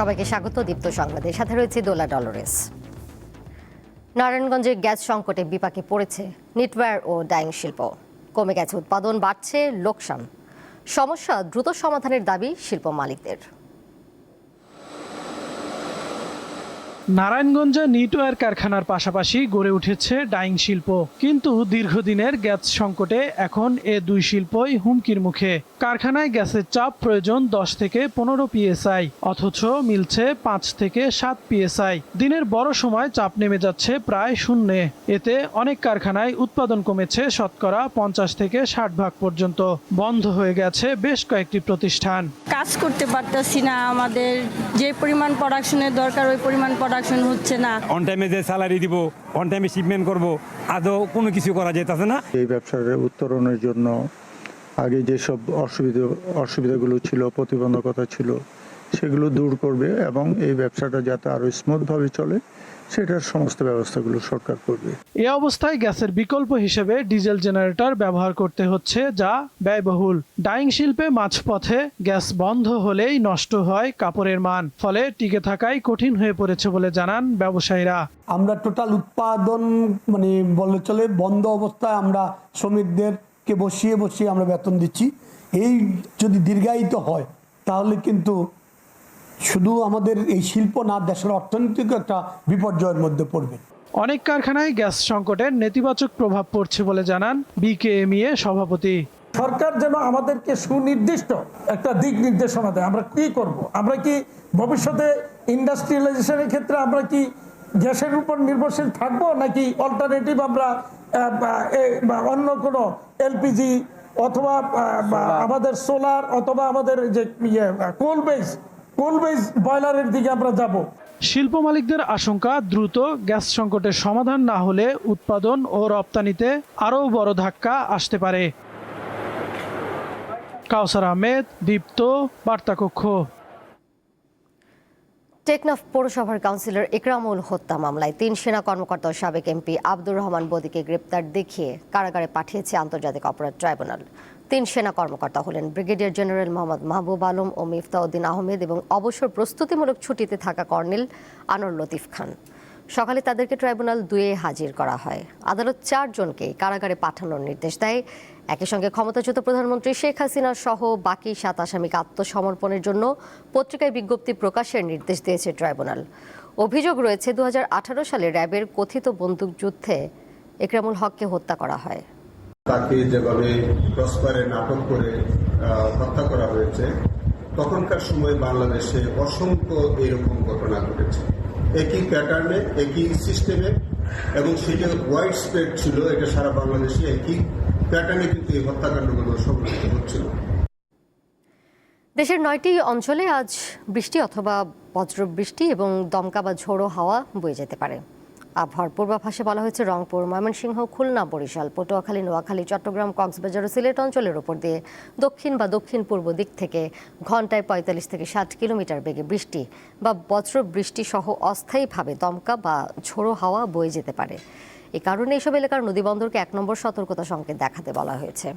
সবাইকে স্বাগত দীপ্ত সংবাদের সাথে রয়েছে দোলা ডলরেস। নারায়ণগঞ্জে গ্যাস সংকটে বিপাকে পড়েছে নিটওয়্যার ও ডাইং শিল্প। কমে গেছে উৎপাদন, বাড়ছে লোকসান। সমস্যা দ্রুত সমাধানের দাবি শিল্প মালিকদের। নারায়ণগঞ্জে নিটওয়্যার কারখানার পাশাপাশি গড়ে উঠেছে ডাইং শিল্প, কিন্তু দীর্ঘদিনের গ্যাস সংকটে এখন এ দুই শিল্পই হুমকির মুখে। কারখানায় গ্যাসের চাপ প্রয়োজন 10 থেকে 15 PSI, অথচ মিলছে 5 থেকে 7 PSI। দিনের বড় সময় চাপ নেমে যাচ্ছে প্রায় শূন্যে। এতে অনেক কারখানায় উৎপাদন কমেছে শতকরা 50 থেকে 60% পর্যন্ত। বন্ধ হয়ে গেছে বেশ কয়েকটি প্রতিষ্ঠান। কাজ করতে পারতেছি না, আমাদের যে পরিমাণ প্রোডাকশনের দরকার ওই পরিমাণ প্রোডাকশন হচ্ছে না। অন টাইমে যে স্যালারি দিব, অন টাইমে শিপমেন্ট করব, আদৌ কোনো কিছু করা যেতেছে না। এই ব্যবসার উত্তরণের জন্য আগে যেসব অসুবিধাগুলো ছিল, প্রতিবন্ধকতা ছিল, সেগুলো দূর করবে এবং এই ব্যবসাটা যাতে আরো স্মুথভাবে চলে সেটার সমস্ত ব্যবস্থাগুলো সরকার করবে। এ অবস্থায় গ্যাসের বিকল্প হিসেবে ডিজেল জেনারেটর ব্যবহার করতে হচ্ছে, যা ব্যয়বহুল। ডাইং শিল্পে মাঝপথে গ্যাস বন্ধ হলেই নষ্ট হয় কাপড়ের মান, ফলে টিকে থাকাই কঠিন হয়ে পড়েছে বলে জানান ব্যবসায়ীরা। আমরা টোটাল উৎপাদন বলে চলে বন্ধ অবস্থায় আমরা শ্রমিকদেরকে বসিয়ে আমরা বেতন দিচ্ছি। এই যদি দীর্ঘায়িত হয় তাহলে কিন্তু শুধু আমাদের এই শিল্প না, দেশের অর্থনৈতিক একটা বিপর্যয়ের মধ্যে পড়বে। অনেক কারখানায় গ্যাস সংকটের নেতিবাচক প্রভাব পড়ছে বলে জানান বিকেএমইএ সভাপতি। সরকার যেন আমাদেরকে সুনির্দিষ্ট একটা দিক নির্দেশনা দেয়। আমরা কি করব? আমরা কি ভবিষ্যতে ইন্ডাস্ট্রিয়ালাইজেশনের ক্ষেত্রে আমরা কি গ্যাসের উপর নির্ভরশীল থাকবো, নাকি অল্টারনেটিভ আমরা অন্য কোনো এলপিজি অথবা আমাদের সোলার অথবা আমাদের যে কোল বেস বয়লারের দিকে আমরা যাব? শিল্প মালিকদের আশঙ্কা, দ্রুত গ্যাস সংকটের সমাধান না হলে উৎপাদন ও রপ্তানিতে আরও বড় ধাক্কা আসতে পারে। কাউসার আহমেদ, দীপ্ত, বার্তাকক্ষ। টেকনাফ পৌরসভার কাউন্সিলর ইকরামুল হত্যা মামলায় 3 সেনা কর্মকর্তা ও সাবেক এমপি আব্দুর রহমান বদিকে গ্রেপ্তার দেখিয়ে কারাগারে পাঠিয়েছে আন্তর্জাতিক অপরাধ ট্রাইব্যুনাল। 3 সেনা কর্মকর্তা হলেন ব্রিগেডিয়ার জেনারেল মোহাম্মদ মাহবুব আলম ও মিফতাউদ্দিন আহমেদ এবং অবসর প্রস্তুতিমূলক ছুটিতে থাকা কর্নেল আনোয়ার লতিফ খান। সকালে তাদেরকে ট্রাইব্যুনাল 2-এ হাজির করা হয়। আদালত 4 জনকে কারাগারে পাঠানোর নির্দেশ দেয়। একই সঙ্গে ক্ষমতাচ্যুত প্রধানমন্ত্রী শেখ হাসিনা সহ বাকি 7 আসামিকে আত্মসমর্পণের জন্য পত্রিকায় বিজ্ঞপ্তি প্রকাশের নির্দেশ দিয়েছে ট্রাইব্যুনাল। অভিযোগ রয়েছে 2018 সালে র্যাবের কথিত বন্দুকযুদ্ধে ইকরামুল হককে হত্যা করা হয়। তাকে যেভাবে ক্রসফায়ারে নাটক করে হত্যা করা হয়েছে, তখনকার সময় বাংলাদেশে অসংখ্য এরকম ঘটনা ঘটেছে, একই প্যাটার্নে, একই সিস্টেমে, এবং সেটা ওয়াইড স্প্রেড ছিল। এটা সারা বাংলাদেশে একই প্যাটার্নে কিন্তু এই হত্যাকাণ্ডগুলো সংঘটিত হচ্ছিল। দেশের 9টি অঞ্চলে আজ বৃষ্টি অথবা বজ্রবৃষ্টি এবং দমকা বা ঝোড়ো হাওয়া বয়ে যেতে পারে। আবহাওয়ার পূর্বাভাসে বলা হয়েছে রংপুর, ময়মনসিংহ, খুলনা, বরিশাল, পটুয়াখালী, নোয়াখালী, চট্টগ্রাম, কক্সবাজার ও সিলেট অঞ্চলের উপর দিয়ে দক্ষিণ বা দক্ষিণ পূর্ব দিক থেকে ঘন্টায় 45 থেকে 60 কিলোমিটার বেগে বৃষ্টি বা বজ্রবৃষ্টি সহ অস্থায়ীভাবে দমকা বা ঝোড়ো হাওয়া বয়ে যেতে পারে। এ কারণে এসব এলাকার নদীবন্দরকে 1 নম্বর সতর্কতা সংকেত দেখাতে বলা হয়েছে।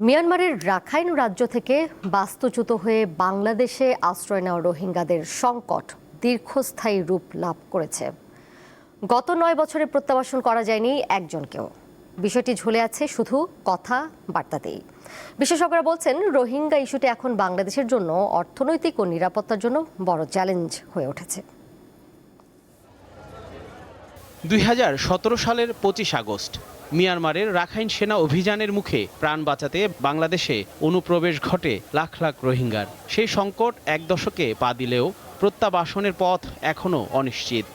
মিয়ানমারের রাখাইন রাজ্য থেকে বাস্তুচ্যুত হয়ে বাংলাদেশে আশ্রয় নেওয়া রোহিঙ্গাদের সংকট দীর্ঘস্থায়ী রূপ লাভ করেছে। গত 9 বছরে প্রত্যাবাসন করা যায়নি একজনকেও। বিষয়টি ঝুলে আছে শুধু কথা বার্তাতেই। বিশেষজ্ঞরা বলছেন, রোহিঙ্গা ইস্যুটি এখন বাংলাদেশের জন্য অর্থনৈতিক ও নিরাপত্তার জন্য বড় চ্যালেঞ্জ হয়ে উঠেছে। 2017 সালের 25 আগস্ট মিয়ানমারের রাখাইন সেনা অভিযানের মুখে প্রাণ বাঁচাতে বাংলাদেশে অনুপ্রবেশ ঘটে লাখ লাখ রোহিঙ্গার। সেই সংকট 1 দশকে পা দিলেও প্রত্যাবাসনের পথ এখনও অনিশ্চিত।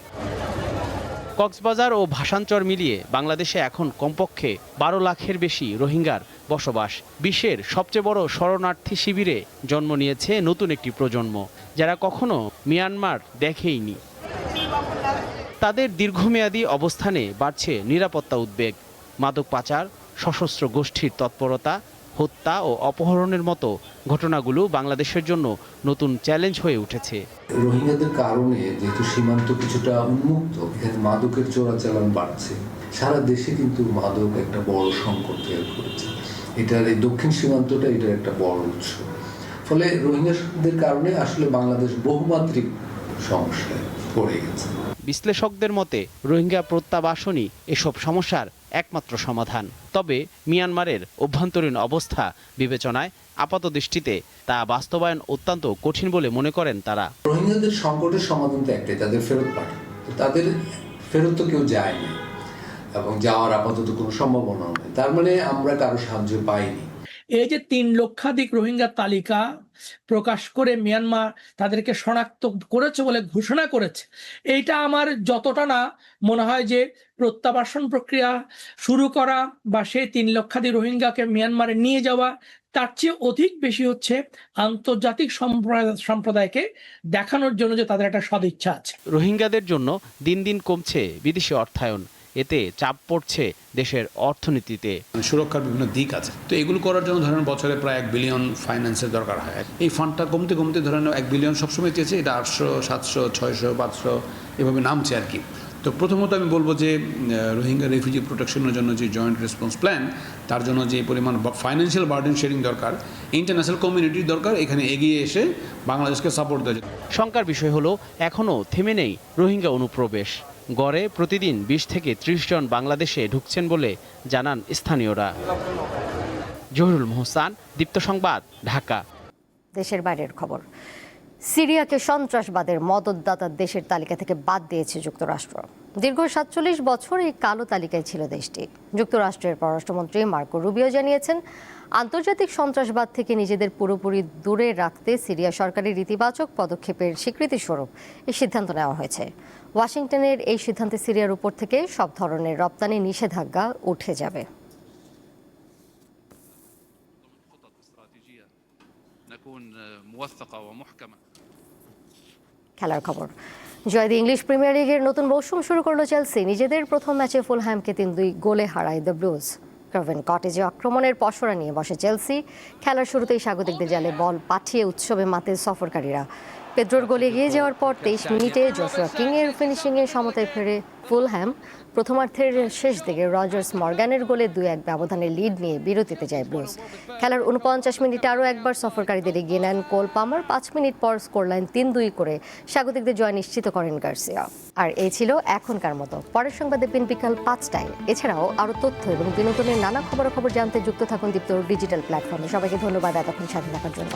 কক্সবাজার ও ভাষাঞ্চর মিলিয়ে বাংলাদেশে এখন কমপক্ষে 12 লাখের বেশি রোহিঙ্গার বসবাস। বিশ্বের সবচেয়ে বড় শরণার্থী শিবিরে জন্ম নিয়েছে নতুন একটি প্রজন্ম, যারা কখনো মিয়ানমার দেখেইনি। তাদের দীর্ঘমেয়াদী অবস্থানে বাড়ছে নিরাপত্তা উদ্বেগ, মাদক পাচার, সশস্ত্র গোষ্ঠীর তৎপরতা, হত্যা ও অপহরণের মতো ঘটনাগুলো বাংলাদেশের জন্য নতুন চ্যালেঞ্জ হয়ে উঠেছে। রোহিঙ্গাদের কারণে যেহেতু সীমান্ত কিছুটা উন্মুক্ত, এখানে মাদকের চোরাচালান বাড়ছে। সারা দেশে কিন্তু মাদক একটা বড় সংকট তৈরি করেছে। এটার এই দক্ষিণ সীমান্তটা এটার একটা বড় উৎস। ফলে রোহিঙ্গাদের কারণে আসলে বাংলাদেশ বহুমাত্রিক সমস্যায় পড়ে গেছে। বিশ্লেষকদের মতে রোহিঙ্গা প্রত্যাবাসনই এসব সমস্যার একমাত্র সমাধান। তবে মিয়ানমারের অভ্যন্তরীণ অবস্থা বিবেচনায় আপাতদৃষ্টিতে তা বাস্তবায়ন অত্যন্ত কঠিন বলে মনে করেন তারা। রোহিঙ্গাদের সংকটের সমাধান তো একটাই, তাদের ফেরত পাঠানো। তাদের ফেরত তো কেউ যায় না এবং যাওয়ার আপাতত কোনো সম্ভাবনা নেই। তার মানে আমরা কারো সাহায্য পাইনি। এই যে 3 লক্ষাধিক রোহিঙ্গার তালিকা প্রকাশ করে মিয়ানমার তাদেরকে শনাক্ত করেছে বলে ঘোষণা করেছে, এইটা আমার যতটা না মনে হয় যে প্রত্যাবাসন প্রক্রিয়া শুরু করা বা সেই 3 লক্ষাধিক রোহিঙ্গাকে মিয়ানমারে নিয়ে যাওয়া, তার চেয়ে অধিক বেশি হচ্ছে আন্তর্জাতিক সম্প্রদায়কে দেখানোর জন্য যে তাদের একটা সদিচ্ছা আছে। রোহিঙ্গাদের জন্য দিন দিন কমছে বিদেশি অর্থায়ন, এতে চাপ পড়ছে দেশের অর্থনীতিতে। সুরক্ষার বিভিন্ন দিক আছে, তো এগুলো করার জন্য ধরেন বছরে প্রায় 1 বিলিয়ন ফাইন্যান্সের দরকার হয়। এই ফান্ডটা কমতে কমতে ধরেন 1 বিলিয়ন সবসময় চেয়েছে, এটা 800, 700, 600, 500 এভাবে নামছে আর কি। তো প্রথমত আমি বলবো যে রোহিঙ্গা রেফিউজি প্রোটেকশনের জন্য যে জয়েন্ট রেসপন্স প্ল্যান, তার জন্য যে পরিমাণ ফাইন্যান্সিয়াল বার্ডেন শেয়ারিং দরকার, ইন্টারন্যাশনাল কমিউনিটির দরকার এখানে এগিয়ে এসে বাংলাদেশকে সাপোর্ট দেওয়া। শঙ্কার বিষয় হলো এখনও থেমে নেই রোহিঙ্গা অনুপ্রবেশ। গড়ে প্রতিদিন 20 থেকে 30 জন বাংলাদেশে ঢুকছেন বলে জানান স্থানীয়রা। জহিরুল মোহসান, দীপ্ত সংবাদ, ঢাকা। দেশের বাইরের খবর। সিরিয়াকে সন্ত্রাসবাদের মদতদাতা দেশের তালিকা থেকে বাদ দিয়েছে যুক্তরাষ্ট্র। দীর্ঘ 47 বছর এই কালো তালিকায় ছিল দেশটি। যুক্তরাষ্ট্রের পররাষ্ট্রমন্ত্রী মার্কো রুবিও জানিয়েছেন, আন্তর্জাতিক সন্ত্রাসবাদ থেকে নিজেদের পুরোপুরি দূরে রাখতে সিরিয়া সরকারের ইতিবাচক পদক্ষেপের স্বীকৃতিস্বরূপ এই সিদ্ধান্ত নেওয়া হয়েছে। ওয়াশিংটনের এই সিদ্ধান্তে সিরিয়ার উপর থেকে সব ধরনের রপ্তানি নিষেধাজ্ঞা উঠে যাবে। খেলার খবর। জয় দিয়ে ইংলিশ প্রিমিয়ার লিগের নতুন মৌসুম শুরু করলো চেলসি। নিজেদের প্রথম ম্যাচে ফুলহ্যামকে 3-2 গোলে হারায় দ্য ব্লুজ। ক্রাভেন কটেজে আক্রমণের পসরা নিয়ে বসে চেলসি। খেলার শুরুতেই স্বাগতিকদের জালে বল পাঠিয়ে উৎসবে মাতে সফরকারীরা। পেদ্রোর গোলে এগিয়ে যাওয়ার পর 23 মিনিটে জশুয়া কিংয়ের ফিনিশিংয়ে সমতায় ফেরে ফুলহ্যাম। প্রথমার্ধের শেষ দিকে রজার্স মর্গানের গোলে 2-1 ব্যবধানে লিড নিয়ে বিরতিতে যায় ব্লুজ। খেলার 49 মিনিটে আরও একবার সফরকারীদের এগিয়ে নেন কোল পামার। 5 মিনিট পর স্কোরলাইন 3-2 করে স্বাগতিকদের জয় নিশ্চিত করেন গার্সিয়া। আর এই ছিল এখনকার মতো। পরের সংবাদে বিকাল 5টায়। এছাড়াও আরও তথ্য এবং বিনোদনের নানা খবরাখবর জানতে যুক্ত থাকুন দীপ্ত ডিজিটাল প্ল্যাটফর্মে। সবাইকে ধন্যবাদ এতক্ষণ সাথে থাকার জন্য।